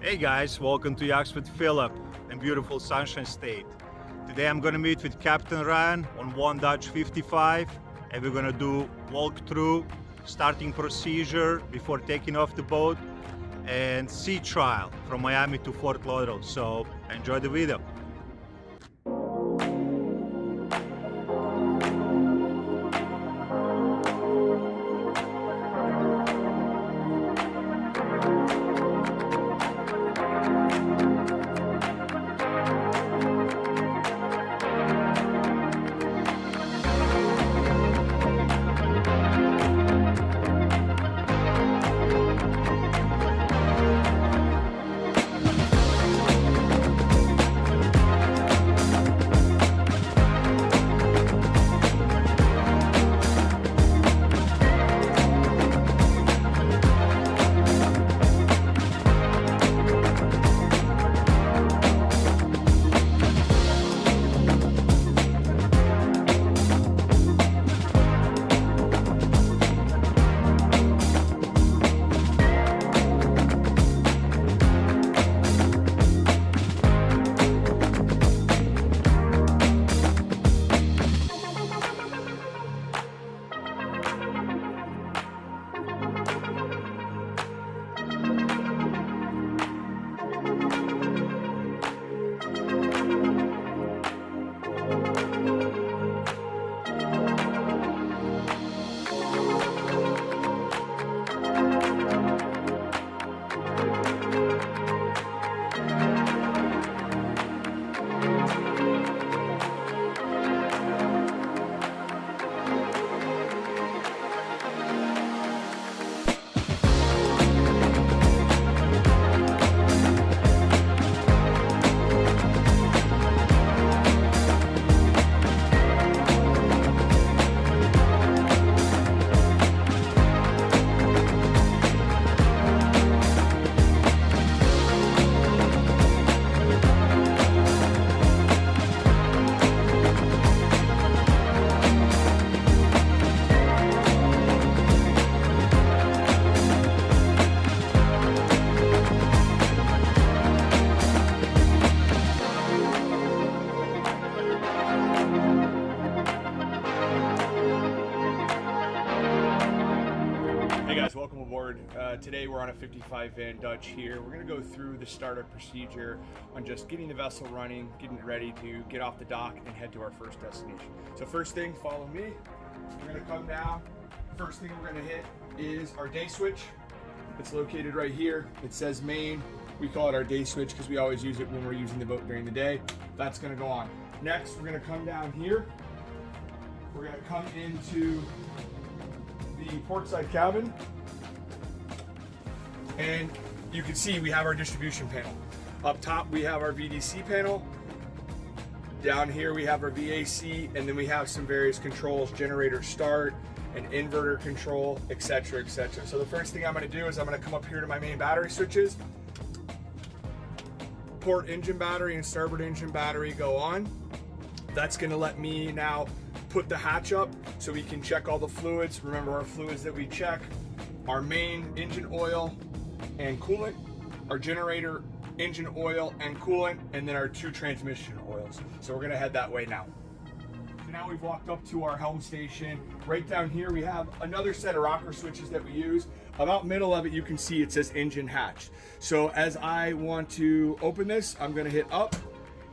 Hey guys, welcome to Yachts with Philip in beautiful Sunshine State. Today I'm gonna meet with Captain Ryan on VanDutch 55 and we're gonna do walkthrough, starting procedure before taking off the boat, and sea trial from Miami to Fort Lauderdale. So enjoy the video. Hey guys, welcome aboard. Today we're on a 55 VanDutch here. We're going to go through the startup procedure on just getting the vessel running, getting it ready to get off the dock and head to our first destination. So first thing, follow me. We're going to come down. First thing we're going to hit is our day switch. It's located right here. It says main. We call it our day switch because we always use it when we're using the boat during the day. That's going to go on. Next, we're going to come down here. We're going to come into the portside cabin, and you can see we have our distribution panel. Up top we have our VDC panel, down here we have our VAC, and then we have some various controls, generator start, an inverter control, etc, etc. So the first thing I'm going to do is I'm going to come up here to my main battery switches. Port engine battery and starboard engine battery go on. That's going to let me now put the hatch up so we can check all the fluids. Remember our fluids that we check: our main engine oil and coolant, our generator engine oil and coolant, and then our two transmission oils. So we're gonna head that way now. So now we've walked up to our helm station. Right down here we have another set of rocker switches that we use. About middle of it you can see it says engine hatch. So as I want to open this, I'm gonna hit up,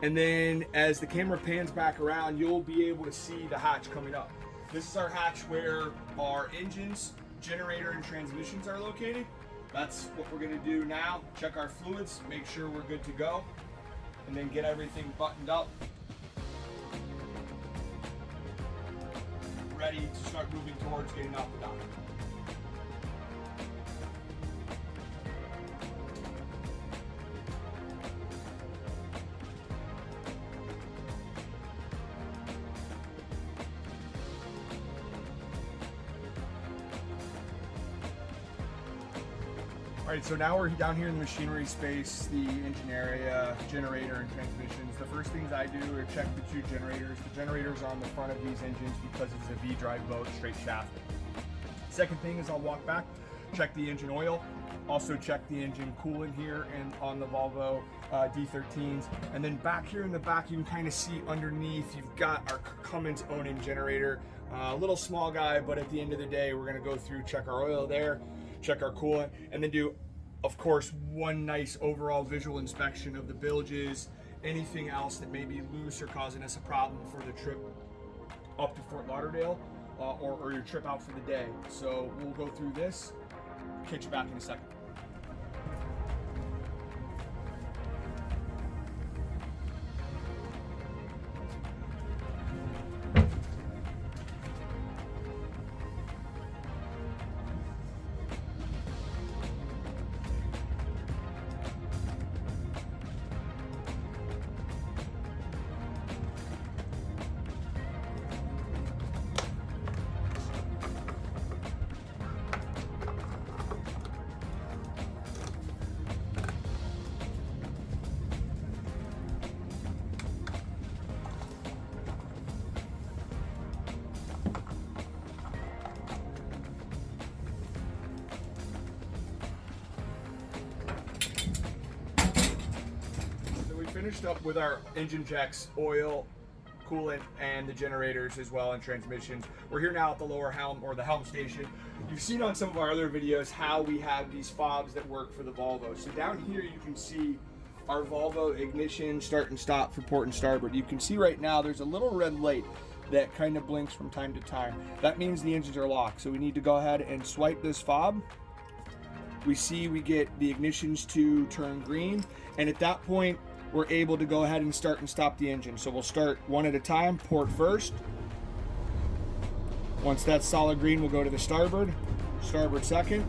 and then as the camera pans back around, you'll be able to see the hatch coming up. This is our hatch where our engines, generator, and transmissions are located. That's what we're gonna do now. Check our fluids, make sure we're good to go, and then get everything buttoned up, ready to start moving towards getting off the dock. All right, so now we're down here in the machinery space, the engine area, generator, and transmissions. The first things I do are check the two generators. The generators are on the front of these engines because it's a V-drive boat, straight shaft. Second thing is I'll walk back, check the engine oil. Also check the engine coolant here and on the Volvo D13s. And then back here in the back, you can kind of see underneath, you've got our Cummins own-in generator. A little small guy, but at the end of the day, we're gonna go through, check our oil there, check our coolant, and then do, of course, one nice overall visual inspection of the bilges, anything else that may be loose or causing us a problem for the trip up to Fort Lauderdale or your trip out for the day. So we'll go through this, catch you back in a second. Finished up with our engine checks, oil, coolant, and the generators as well, and transmissions. We're here now at the lower helm, or the helm station. You've seen on some of our other videos how we have these fobs that work for the Volvo. So down here you can see our Volvo ignition, start and stop for port and starboard. You can see right now there's a little red light that kind of blinks from time to time. That means the engines are locked. So we need to go ahead and swipe this fob. We see we get the ignitions to turn green, and at that point we're able to go ahead and start and stop the engine. So we'll start one at a time, port first. Once that's solid green, we'll go to the starboard second.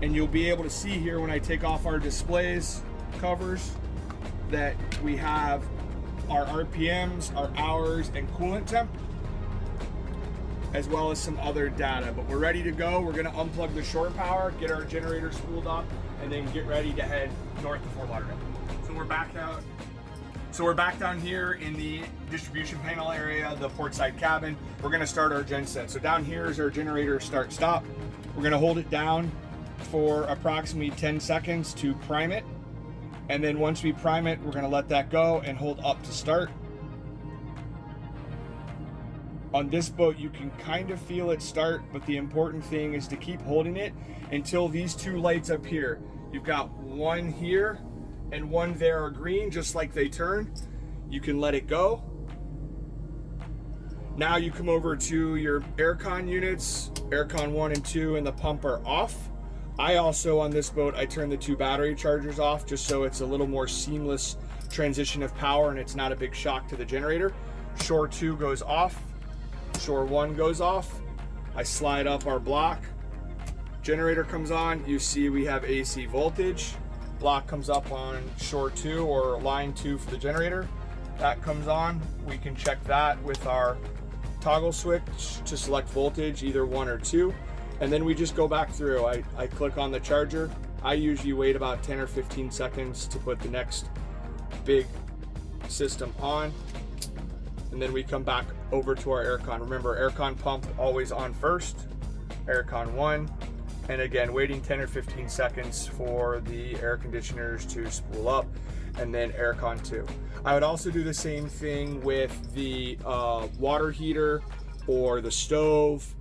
And you'll be able to see here when I take off our displays covers that we have our RPMs, our hours, and coolant temp, as well as some other data. But we're ready to go. We're gonna unplug the shore power, get our generator spooled up, and then get ready to head north to Fort Lauderdale. So we're back out. So we're back down here in the distribution panel area, the port side cabin. We're gonna start our gen set. So down here is our generator start stop. We're gonna hold it down for approximately 10 seconds to prime it. And then once we prime it, we're gonna let that go and hold up to start. On this boat, you can kind of feel it start, but the important thing is to keep holding it until these two lights up here. You've got one here and one there are green, just like they turn. You can let it go. Now you come over to your aircon units, aircon 1 and 2, and the pump are off. I also, on this boat, I turn the 2 battery chargers off just so it's a little more seamless transition of power and it's not a big shock to the generator. Shore 2 goes off, shore 1 goes off. I slide up our block. Generator comes on, you see we have AC voltage. Block comes up on shore 2 or line 2 for the generator. That comes on. We can check that with our toggle switch to select voltage, either 1 or 2. And then we just go back through. I click on the charger. I usually wait about 10 or 15 seconds to put the next big system on. And then we come back over to our aircon. Remember, aircon pump always on first, aircon 1. And again, waiting 10 or 15 seconds for the air conditioners to spool up, and then aircon 2. I would also do the same thing with the water heater or the stove.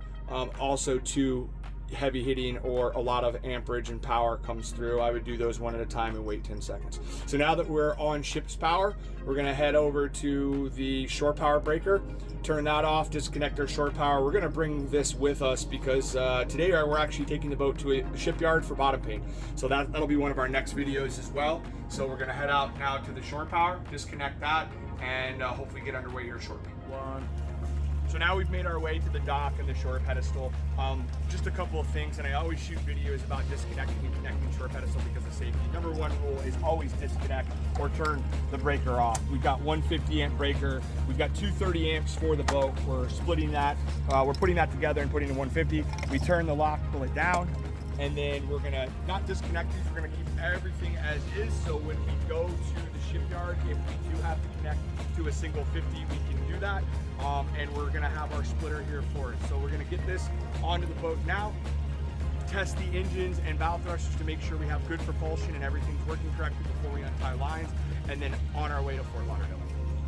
Also too heavy hitting or a lot of amperage and power comes through. I would do those one at a time and wait 10 seconds. So now that we're on ship's power, we're gonna head over to the shore power breaker, turn that off, disconnect our shore power. We're gonna bring this with us because today we're actually taking the boat to a shipyard for bottom paint. So that'll be one of our next videos as well. So we're gonna head out now to the shore power, disconnect that, and hopefully get underway here shortly. So now we've made our way to the dock and the shore pedestal. Just a couple of things, and I always shoot videos about disconnecting and connecting shore pedestal because of safety. Number 1 rule is always disconnect or turn the breaker off. We've got 150 amp breaker. We've got 230 amps for the boat. We're splitting that. We're putting that together and putting in 150. We turn the lock, pull it down, and then we're gonna not disconnect these. We're gonna keep everything as is. So when we go to the shipyard, if we do have to connect to a single 50, we can do that. And we're gonna have our splitter here for it. So we're gonna get this onto the boat now. test the engines and valve thrusters to make sure we have good propulsion and everything's working correctly before we untie lines, and then on our way to Fort Lauderdale.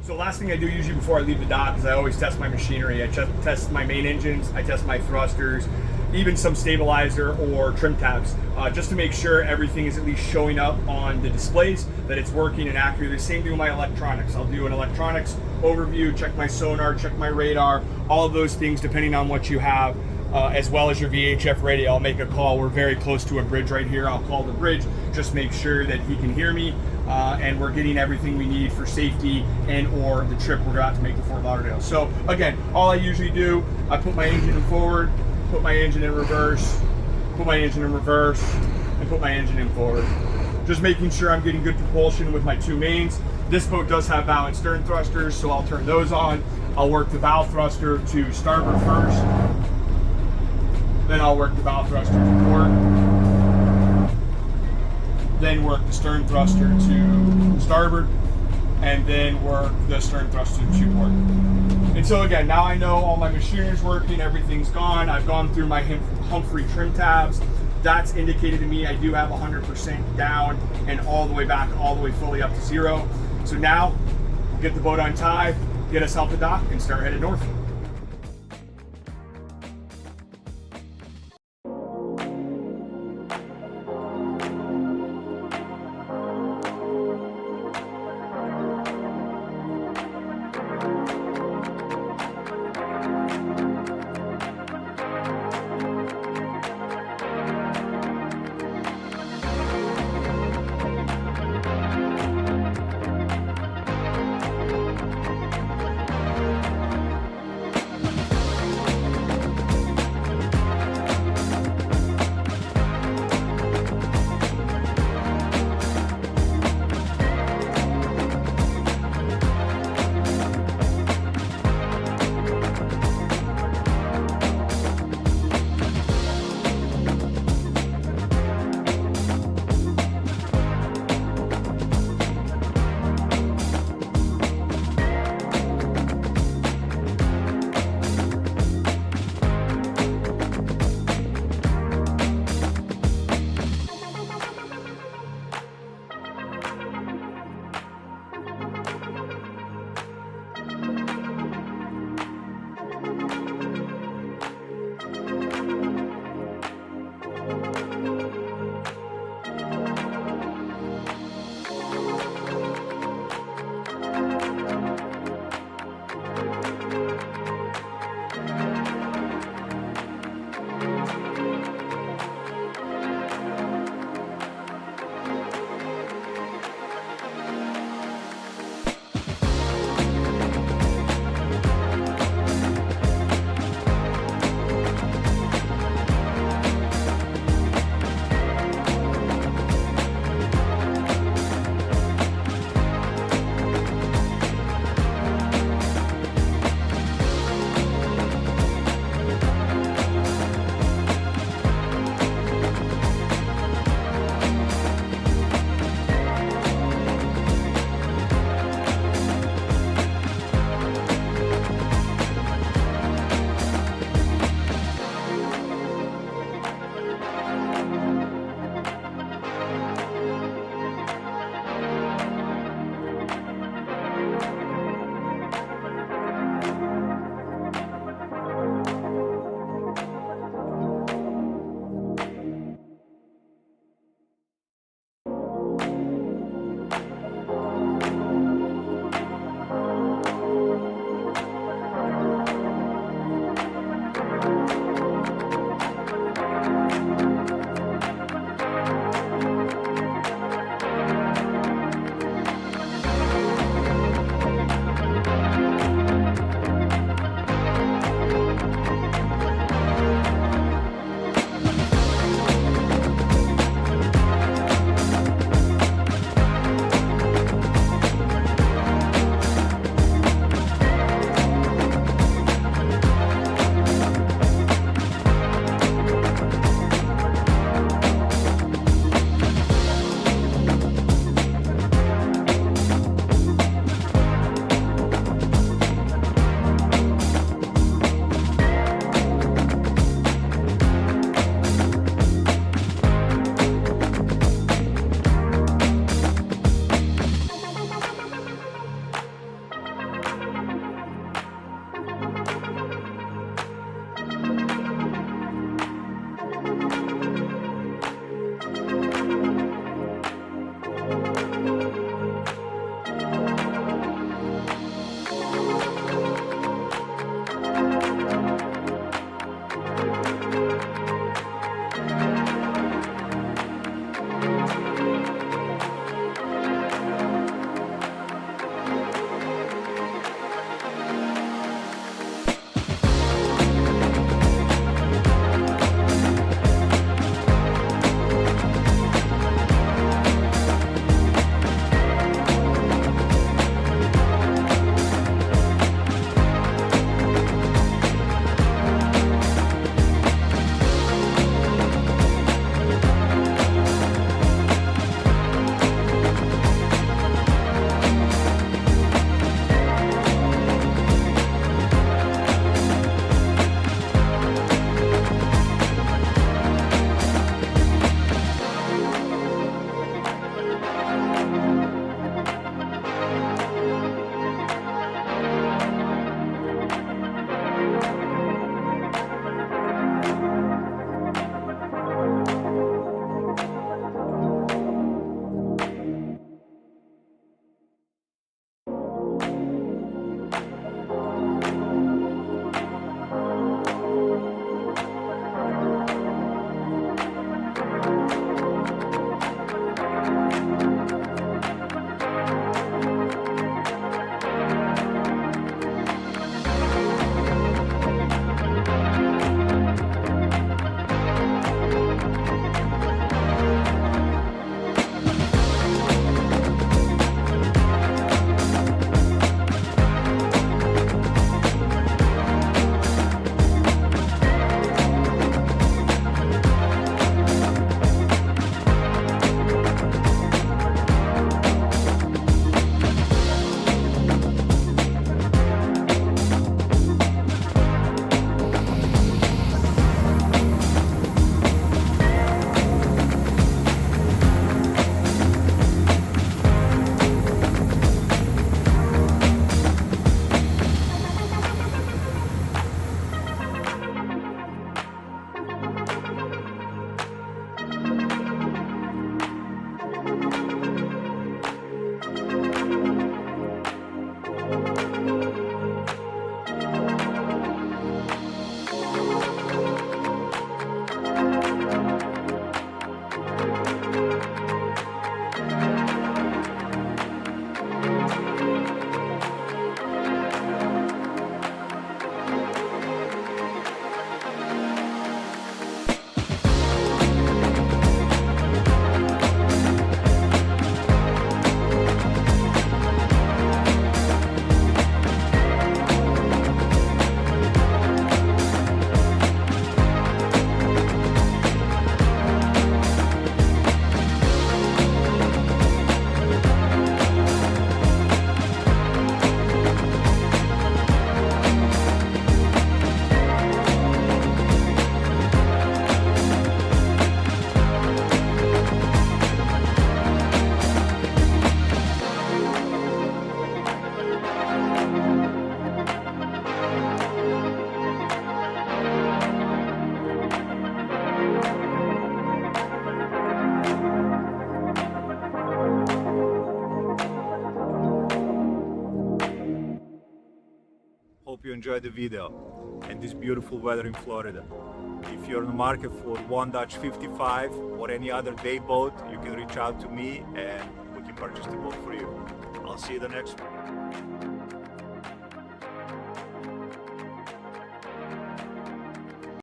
So last thing I do usually before I leave the dock is I always test my machinery. I test my main engines, I test my thrusters, even some stabilizer or trim tabs, just to make sure everything is at least showing up on the displays, that it's working and accurate. The same thing with my electronics. I'll do an electronics overview, check my sonar, check my radar, all of those things depending on what you have, as well as your VHF radio. I'll make a call. We're very close to a bridge right here. I'll call the bridge, just make sure that he can hear me, and we're getting everything we need for safety and or the trip we're about to make to Fort Lauderdale. So again, all I usually do, I put my engine in forward, put my engine in reverse, put my engine in reverse, and put my engine in forward. Just making sure I'm getting good propulsion with my two mains. This boat does have bow and stern thrusters, so I'll turn those on. I'll work the bow thruster to starboard first. Then I'll work the bow thruster to port. Then work the stern thruster to starboard. And then work the stern thruster to port. And so again, now I know all my machinery's working, everything's gone. I've gone through my Humphrey trim tabs. That's indicated to me I do have 100% down and all the way back, all the way fully up to 0. So now, get the boat untied, get us off the dock, and start headed north. hope you enjoyed the video and this beautiful weather in Florida. If you're in the market for VanDutch 55 or any other day boat, you can reach out to me and we can purchase the boat for you. I'll see you the next one.